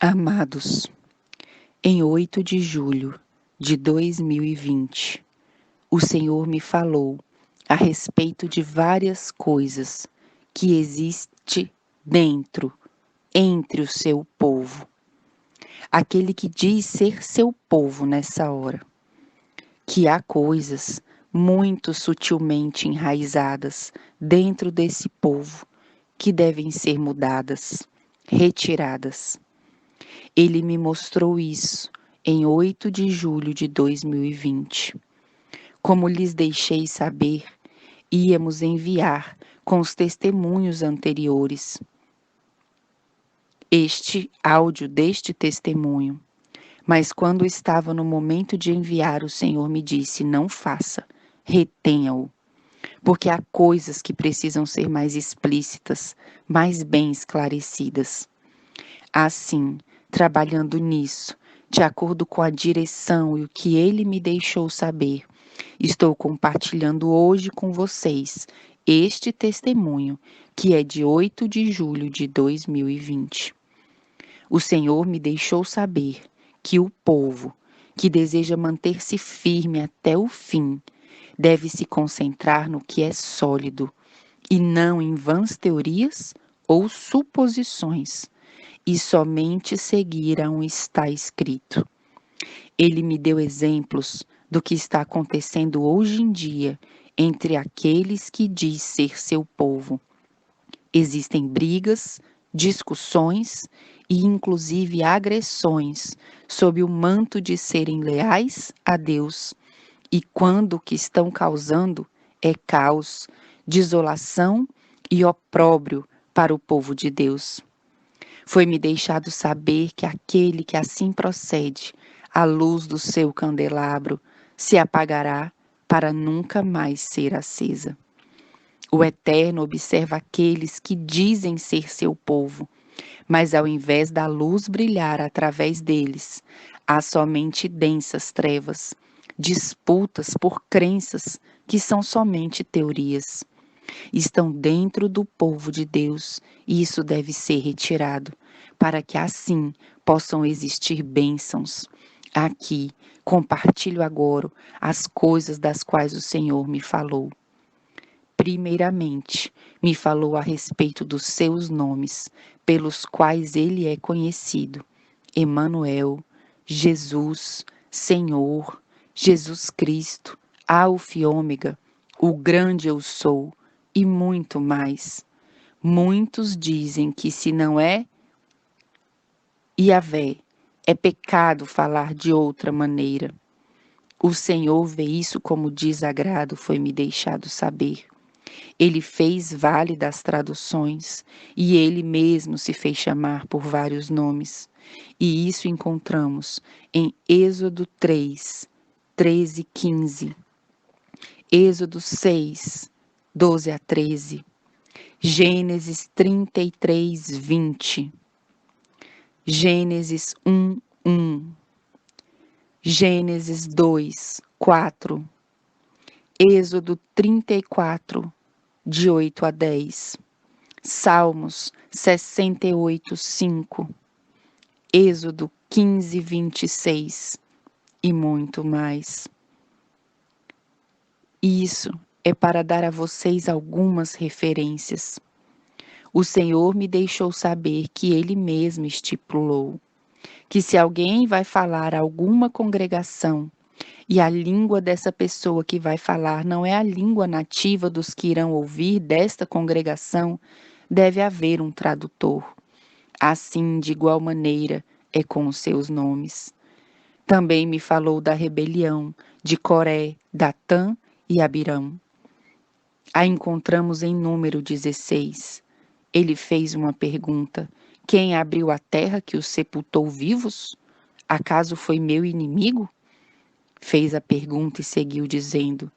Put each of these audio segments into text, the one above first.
Amados, em 8 de julho de 2020, o Senhor me falou a respeito de várias coisas que existe dentro, entre o seu povo. Aquele que diz ser seu povo nessa hora. Que há coisas muito sutilmente enraizadas dentro desse povo que devem ser mudadas, retiradas. Ele me mostrou isso em 8 de julho de 2020. Como lhes deixei saber, íamos enviar com os testemunhos anteriores este áudio deste testemunho. Mas quando estava no momento de enviar, o Senhor me disse: não faça, retenha-o. Porque há coisas que precisam ser mais explícitas, mais bem esclarecidas. Assim, trabalhando nisso, de acordo com a direção e o que Ele me deixou saber, estou compartilhando hoje com vocês este testemunho, que é de 8 de julho de 2020. O Senhor me deixou saber que o povo, que deseja manter-se firme até o fim, deve se concentrar no que é sólido, e não em vãs teorias ou suposições, e somente seguir aonde está escrito. Ele me deu exemplos do que está acontecendo hoje em dia entre aqueles que diz ser seu povo. Existem brigas, discussões e inclusive agressões sob o manto de serem leais a Deus. E quando o que estão causando é caos, desolação e opróbrio para o povo de Deus. Foi-me deixado saber que aquele que assim procede, a luz do seu candelabro se apagará para nunca mais ser acesa. O Eterno observa aqueles que dizem ser seu povo, mas ao invés da luz brilhar através deles, há somente densas trevas, disputas por crenças que são somente teorias. Estão dentro do povo de Deus e isso deve ser retirado, para que assim possam existir bênçãos. Aqui, compartilho agora as coisas das quais o Senhor me falou. Primeiramente, me falou a respeito dos seus nomes, pelos quais ele é conhecido: Emanuel, Jesus, Senhor, Jesus Cristo, Alfa e Ômega, o grande eu sou, e muito mais. Muitos dizem que se não é Yahvé, é pecado falar de outra maneira. O Senhor vê isso como desagrado, foi-me deixado saber. Ele fez válidas traduções e ele mesmo se fez chamar por vários nomes. E isso encontramos em Êxodo 3, 13 e 15, Êxodo 6, 12 a 13, Gênesis 33, 20, Gênesis 1, 1, Gênesis 2, 4, Êxodo 34, de 8 a 10, Salmos 68, 5, Êxodo 15, 26 e muito mais. Isso é para dar a vocês algumas referências. O Senhor me deixou saber que Ele mesmo estipulou que se alguém vai falar a alguma congregação e a língua dessa pessoa que vai falar não é a língua nativa dos que irão ouvir desta congregação, deve haver um tradutor. Assim, de igual maneira, é com os seus nomes. Também me falou da rebelião de Coré, Datã e Abirão. A encontramos em Número 16. Ele fez uma pergunta: quem abriu a terra que os sepultou vivos? Acaso foi meu inimigo? Fez a pergunta e seguiu dizendo: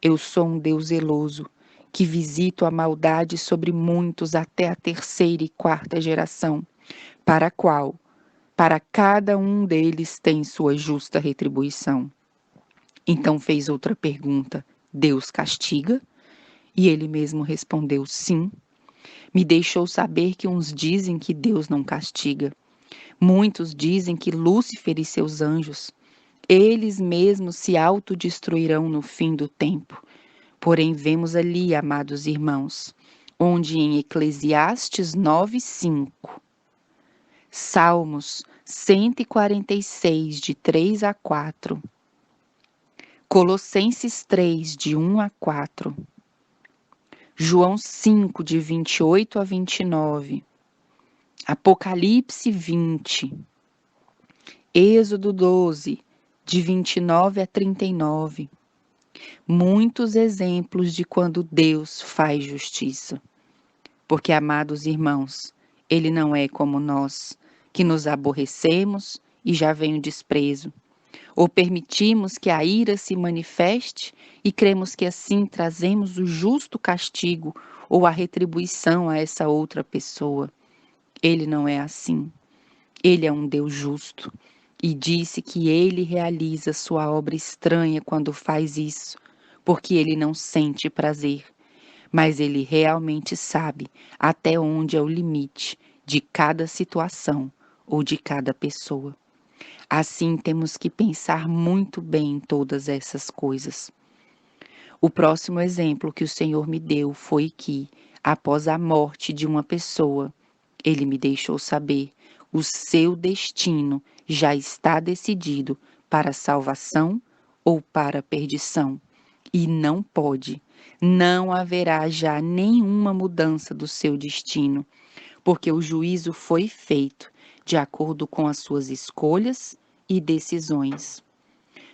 eu sou um Deus zeloso, que visito a maldade sobre muitos até a 3ª e 4ª geração, para a qual, para cada um deles tem sua justa retribuição. Então fez outra pergunta: Deus castiga? E ele mesmo respondeu sim. Me deixou saber que uns dizem que Deus não castiga, Muitos dizem que Lúcifer e seus anjos, eles mesmos se autodestruirão no fim do tempo. Porém, vemos ali, amados irmãos, onde em Eclesiastes 9:5, Salmos 146, de 3 a 4, Colossenses 3, de 1 a 4, João 5, de 28 a 29, Apocalipse 20, Êxodo 12, de 29 a 39. Muitos exemplos de quando Deus faz justiça. Porque, amados irmãos, Ele não é como nós, que nos aborrecemos e já vem o desprezo. Ou permitimos que a ira se manifeste e cremos que assim trazemos o justo castigo ou a retribuição a essa outra pessoa. Ele não é assim. Ele é um Deus justo e disse que ele realiza sua obra estranha quando faz isso, porque ele não sente prazer, mas ele realmente sabe até onde é o limite de cada situação ou de cada pessoa. Assim, temos que pensar muito bem em todas essas coisas. O próximo exemplo que o Senhor me deu foi que, após a morte de uma pessoa, ele me deixou saber: o seu destino já está decidido para a salvação ou para a perdição. E não haverá já nenhuma mudança do seu destino, porque o juízo foi feito de acordo com as suas escolhas e decisões.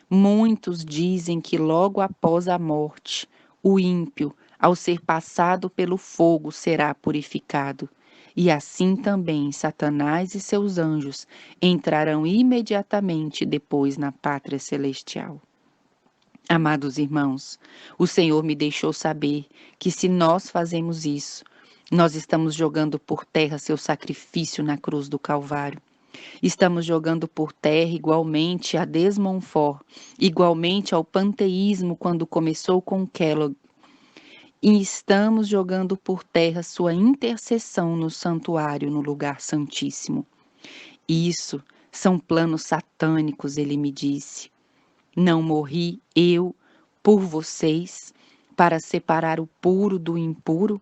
Muitos dizem que logo após a morte, o ímpio, ao ser passado pelo fogo, será purificado. E assim também Satanás e seus anjos entrarão imediatamente depois na pátria celestial. Amados irmãos, o Senhor me deixou saber que se nós fazemos isso, nós estamos jogando por terra seu sacrifício na cruz do Calvário. Estamos jogando por terra igualmente a Desmonfort, igualmente ao panteísmo quando começou com Kellogg. E estamos jogando por terra sua intercessão no santuário, no lugar santíssimo. Isso são planos satânicos, ele me disse. Não morri eu por vocês para separar o puro do impuro,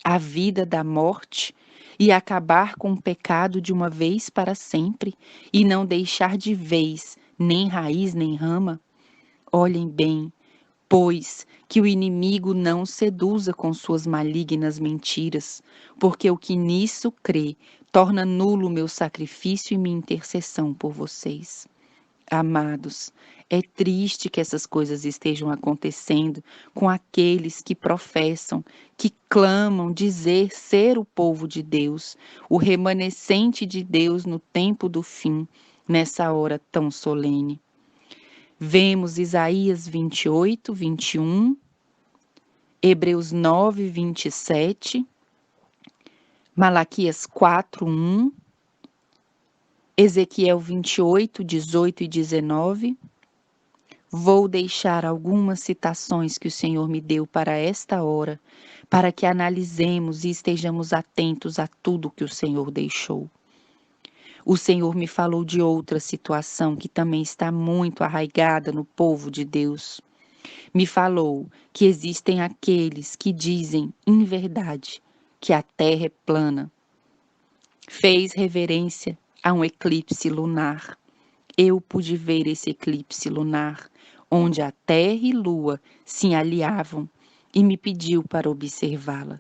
a vida da morte, e acabar com o pecado de uma vez para sempre, e não deixar de vez nem raiz nem rama? Olhem bem, pois, que o inimigo não seduza com suas malignas mentiras, porque o que nisso crê torna nulo meu sacrifício e minha intercessão por vocês. Amados, é triste que essas coisas estejam acontecendo com aqueles que professam, que clamam dizer ser o povo de Deus, o remanescente de Deus no tempo do fim, nessa hora tão solene. Vemos Isaías 28, 21, Hebreus 9, 27, Malaquias 4, 1, Ezequiel 28, 18 e 19. Vou deixar algumas citações que o Senhor me deu para esta hora, para que analisemos e estejamos atentos a tudo que o Senhor deixou. O Senhor me falou de outra situação que também está muito arraigada no povo de Deus. Me falou que existem aqueles que dizem, em verdade, que a terra é plana. Fez reverência a um eclipse lunar. Eu pude ver esse eclipse lunar, onde a terra e lua se aliavam, e me pediu para observá-la.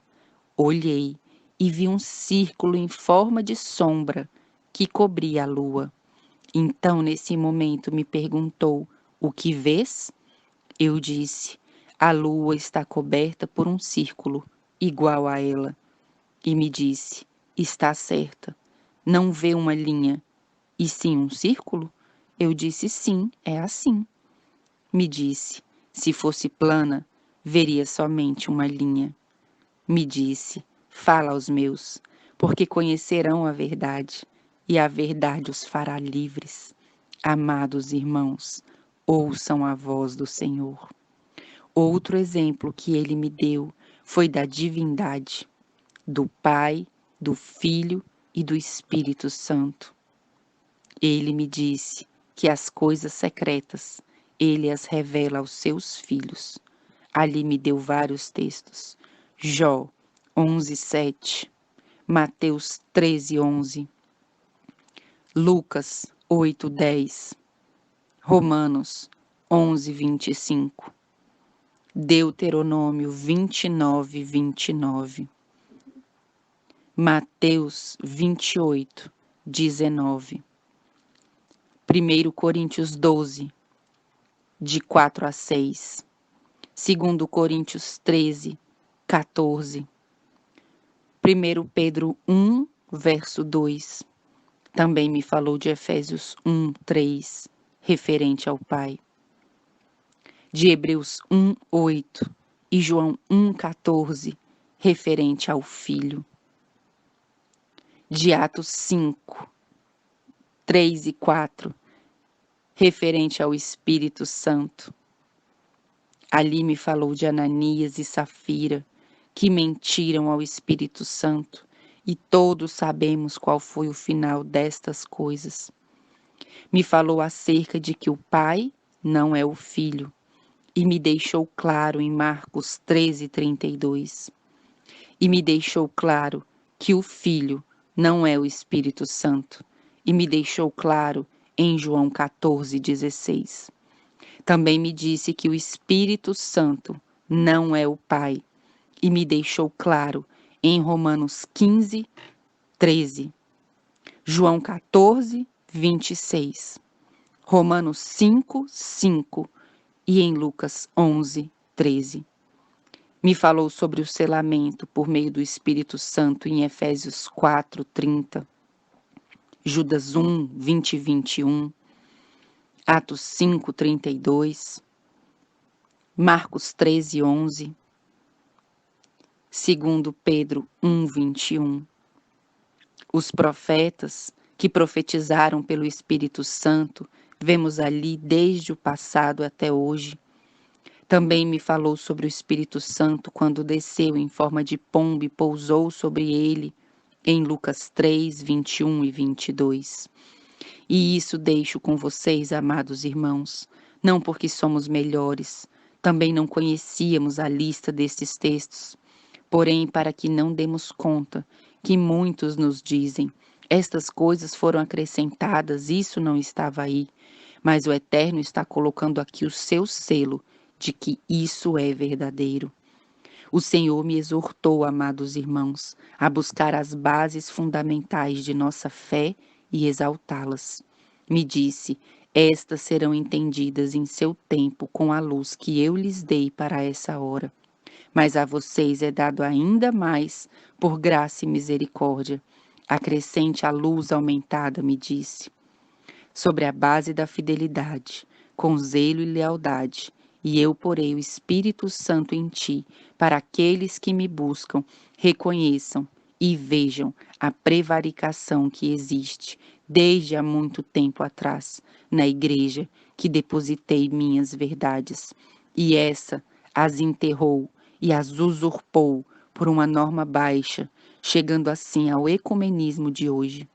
Olhei e vi um círculo em forma de sombra que cobria a lua. Então, nesse momento, me perguntou: o que vês? Eu disse: a lua está coberta por um círculo igual a ela. E me disse: está certa. Não vê uma linha, e sim um círculo? Eu disse: sim, é assim. Me disse: se fosse plana, veria somente uma linha. Me disse: fala aos meus, porque conhecerão a verdade, e a verdade os fará livres. Amados irmãos, ouçam a voz do Senhor. Outro exemplo que ele me deu foi da divindade, do Pai, do Filho e do Espírito Santo. Ele me disse que as coisas secretas ele as revela aos seus filhos. Ali me deu vários textos. Jó 11:7, Mateus 13:11, Lucas 8:10, Romanos 11:25, Deuteronômio 29:29, Mateus 28:19, 1 Coríntios 12, de 4 a 6, 2 Coríntios 13:14, 1 Pedro 1, verso 2, também me falou de Efésios 1:3, referente ao Pai, de Hebreus 1:8 e João 1:14, referente ao Filho, de Atos 5:3 e 4, referente ao Espírito Santo. Ali me falou de Ananias e Safira, que mentiram ao Espírito Santo, e todos sabemos qual foi o final destas coisas. Me falou acerca de que o Pai não é o Filho, e me deixou claro em Marcos 13:32. E me deixou claro que o Filho não é o Espírito Santo, e me deixou claro em João 14:16. Também me disse que o Espírito Santo não é o Pai, e me deixou claro em Romanos 15:13, João 14:26, Romanos 5:5 e em Lucas 11:13. Me falou sobre o selamento por meio do Espírito Santo em Efésios 4:30, Judas 1:20 e 21, Atos 5:32, Marcos 13:11, 2 Pedro 1:21. Os profetas que profetizaram pelo Espírito Santo, vemos ali desde o passado até hoje. Também me falou sobre o Espírito Santo quando desceu em forma de pombo e pousou sobre ele, em Lucas 3:21 e 22. E isso deixo com vocês, amados irmãos, não porque somos melhores, também não conhecíamos a lista destes textos, porém para que não demos conta que muitos nos dizem, estas coisas foram acrescentadas, isso não estava aí, mas o Eterno está colocando aqui o seu selo de que isso é verdadeiro. O Senhor me exortou, amados irmãos, a buscar as bases fundamentais de nossa fé e exaltá-las. Me disse, estas serão entendidas em seu tempo com a luz que eu lhes dei para essa hora. Mas a vocês é dado ainda mais, por graça e misericórdia. Acrescente a luz aumentada, me disse, sobre a base da fidelidade, com zelo e lealdade, e eu porei o Espírito Santo em ti, para aqueles que me buscam, reconheçam e vejam a prevaricação que existe desde há muito tempo atrás, na igreja que depositei minhas verdades, e essa as enterrou e as usurpou por uma norma baixa, chegando assim ao ecumenismo de hoje.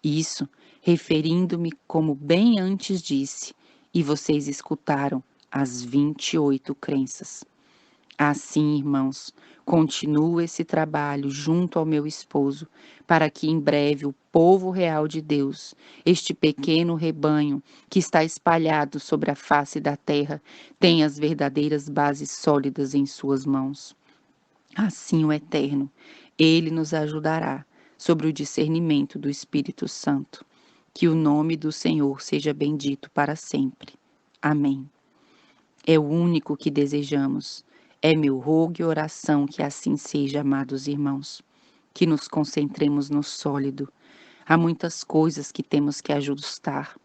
Isso, referindo-me como bem antes disse, e vocês escutaram, as 28 crenças. Assim, irmãos, continuo esse trabalho junto ao meu esposo, para que em breve o povo real de Deus, este pequeno rebanho que está espalhado sobre a face da terra, tenha as verdadeiras bases sólidas em suas mãos. Assim o Eterno, Ele nos ajudará sobre o discernimento do Espírito Santo. Que o nome do Senhor seja bendito para sempre. Amém. É o único que desejamos. É meu rogo e oração que assim seja, amados irmãos. Que nos concentremos no sólido. Há muitas coisas que temos que ajustar,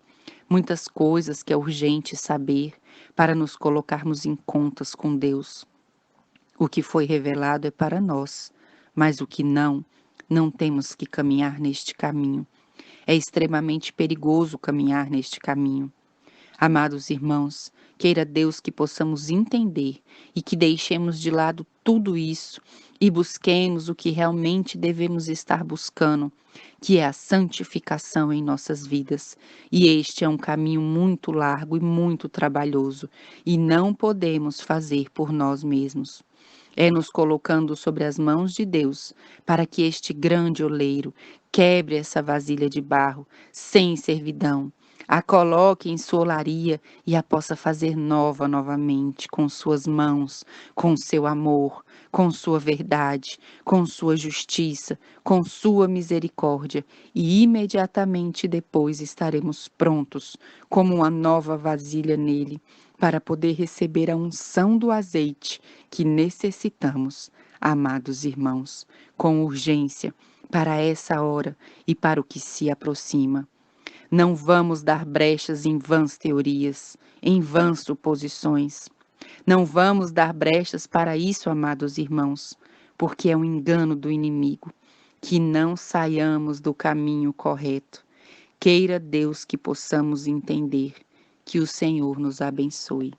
muitas coisas que é urgente saber para nos colocarmos em contas com Deus. O que foi revelado é para nós, mas o que não temos que caminhar neste caminho. É extremamente perigoso caminhar neste caminho. Amados irmãos, queira Deus que possamos entender e que deixemos de lado tudo isso e busquemos o que realmente devemos estar buscando, que é a santificação em nossas vidas. E este é um caminho muito largo e muito trabalhoso, e não podemos fazer por nós mesmos. É nos colocando sobre as mãos de Deus, para que este grande oleiro quebre essa vasilha de barro, sem servidão, a coloque em sua olaria e a possa fazer nova novamente, com suas mãos, com seu amor, com sua verdade, com sua justiça, com sua misericórdia, e imediatamente depois estaremos prontos, como uma nova vasilha nele, para poder receber a unção do azeite que necessitamos, amados irmãos, com urgência, para essa hora e para o que se aproxima. Não vamos dar brechas em vãs teorias, em vãs suposições. Não vamos dar brechas para isso, amados irmãos, porque é um engano do inimigo, que não saiamos do caminho correto. Queira Deus que possamos entender. Que o Senhor nos abençoe.